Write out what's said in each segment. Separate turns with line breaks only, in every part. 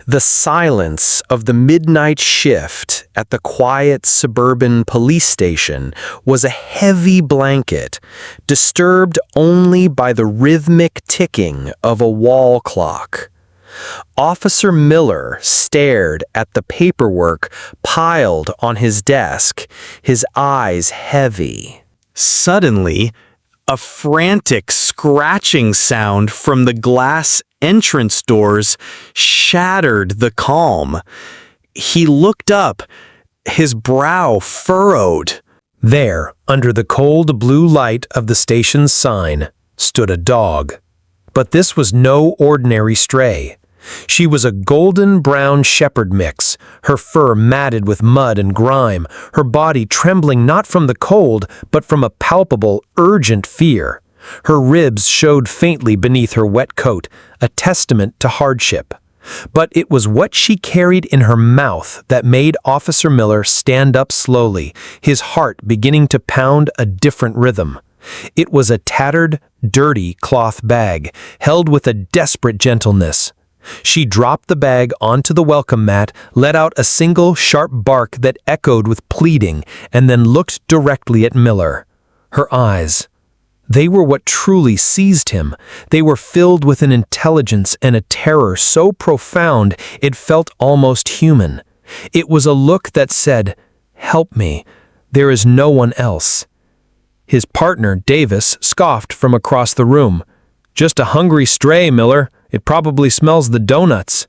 The silence of the midnight shift at the quiet suburban police station was a heavy blanket, disturbed only by the rhythmic ticking of a wall clock. Officer Miller stared at the paperwork piled on his desk, his eyes heavy.
Suddenly, a frantic scratching sound from the glass entrance doors shattered the calm. He looked up, his brow furrowed.
There, under the cold blue light of the station's sign, stood a dog. But this was no ordinary stray. She was a golden-brown shepherd mix, her fur matted with mud and grime, her body trembling not from the cold, but from a palpable, urgent fear. Her ribs showed faintly beneath her wet coat, a testament to hardship. But it was what she carried in her mouth that made Officer Miller stand up slowly, his heart beginning to pound a different rhythm. It was a tattered, dirty cloth bag, held with a desperate gentleness. She dropped the bag onto the welcome mat, let out a single sharp bark that echoed with pleading, and then looked directly at Miller. Her eyes, they were what truly seized him. They were filled with an intelligence and a terror so profound it felt almost human. It was a look that said, "Help me, there is no one else." His partner, Davis, scoffed from across the room. "Just a hungry stray, Miller. It probably smells the donuts."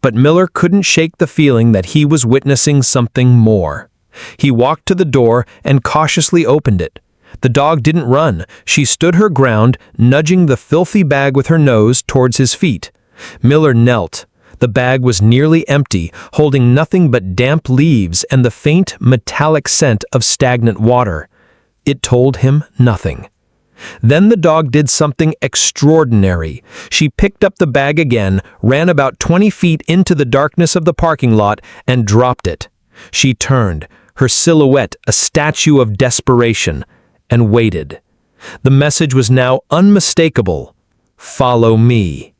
But Miller couldn't shake the feeling that he was witnessing something more. He walked to the door and cautiously opened it. The dog didn't run. She stood her ground, nudging the filthy bag with her nose towards his feet. Miller knelt. The bag was nearly empty, holding nothing but damp leaves and the faint, metallic scent of stagnant water. It told him nothing. Then the dog did something extraordinary. She picked up the bag again, ran about 20 feet into the darkness of the parking lot, and dropped it. She turned, her silhouette a statue of desperation, and waited. The message was now unmistakable. "Follow me."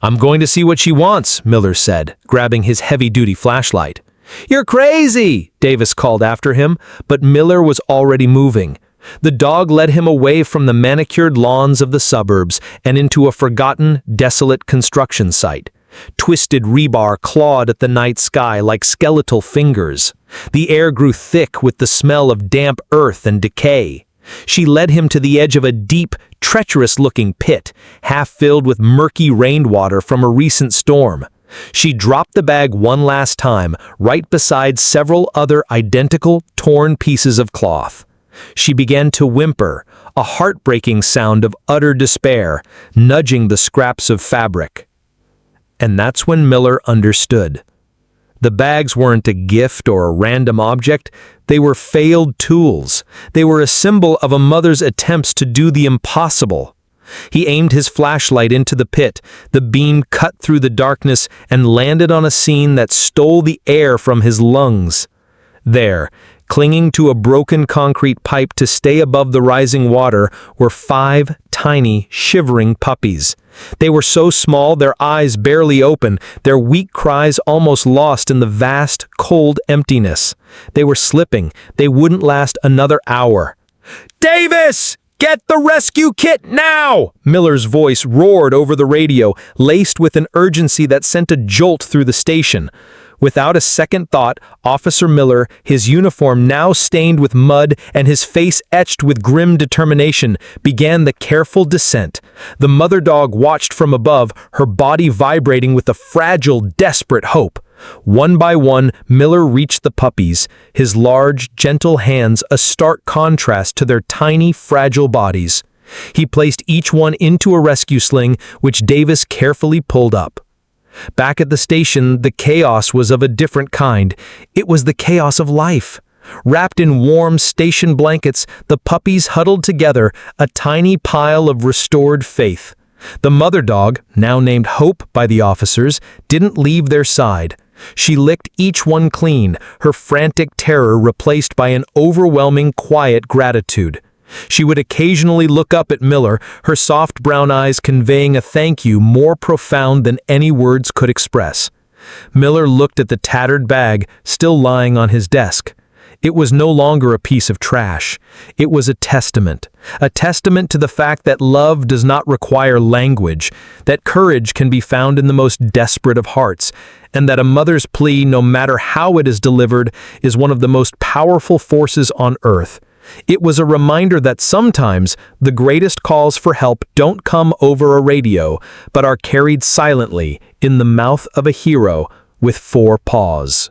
"I'm going to see what she wants," Miller said, grabbing his heavy-duty flashlight. "You're crazy!" Davis called after him, but Miller was already moving. The dog led him away from the manicured lawns of the suburbs and into a forgotten, desolate construction site. Twisted rebar clawed at the night sky like skeletal fingers. The air grew thick with the smell of damp earth and decay. She led him to the edge of a deep, treacherous-looking pit, half filled with murky rainwater from a recent storm. She dropped the bag one last time, right beside several other identical, torn pieces of cloth. She began to whimper, a heartbreaking sound of utter despair, nudging the scraps of fabric. And that's when Miller understood. The bags weren't a gift or a random object, they were failed tools. They were a symbol of a mother's attempts to do the impossible. He aimed his flashlight into the pit, the beam cut through the darkness and landed on a scene that stole the air from his lungs. There, clinging to a broken concrete pipe to stay above the rising water, were 5 tiny, shivering puppies. They were so small their eyes barely open, their weak cries almost lost in the vast, cold emptiness. They were slipping. They wouldn't last another hour. "Davis! Get the rescue kit now!" Miller's voice roared over the radio, laced with an urgency that sent a jolt through the station. Without a second thought, Officer Miller, his uniform now stained with mud and his face etched with grim determination, began the careful descent. The mother dog watched from above, her body vibrating with a fragile, desperate hope. One by one, Miller reached the puppies, his large, gentle hands a stark contrast to their tiny, fragile bodies. He placed each one into a rescue sling, which Davis carefully pulled up. Back at the station, the chaos was of a different kind. It was the chaos of life. Wrapped in warm station blankets, the puppies huddled together, a tiny pile of restored faith. The mother dog, now named Hope by the officers, didn't leave their side. She licked each one clean, her frantic terror replaced by an overwhelming quiet gratitude. She would occasionally look up at Miller, her soft brown eyes conveying a thank you more profound than any words could express. Miller looked at the tattered bag still lying on his desk. It was no longer a piece of trash. It was a testament to the fact that love does not require language, that courage can be found in the most desperate of hearts, and that a mother's plea, no matter how it is delivered, is one of the most powerful forces on earth. It was a reminder that sometimes the greatest calls for help don't come over a radio, but are carried silently in the mouth of a hero with 4 paws.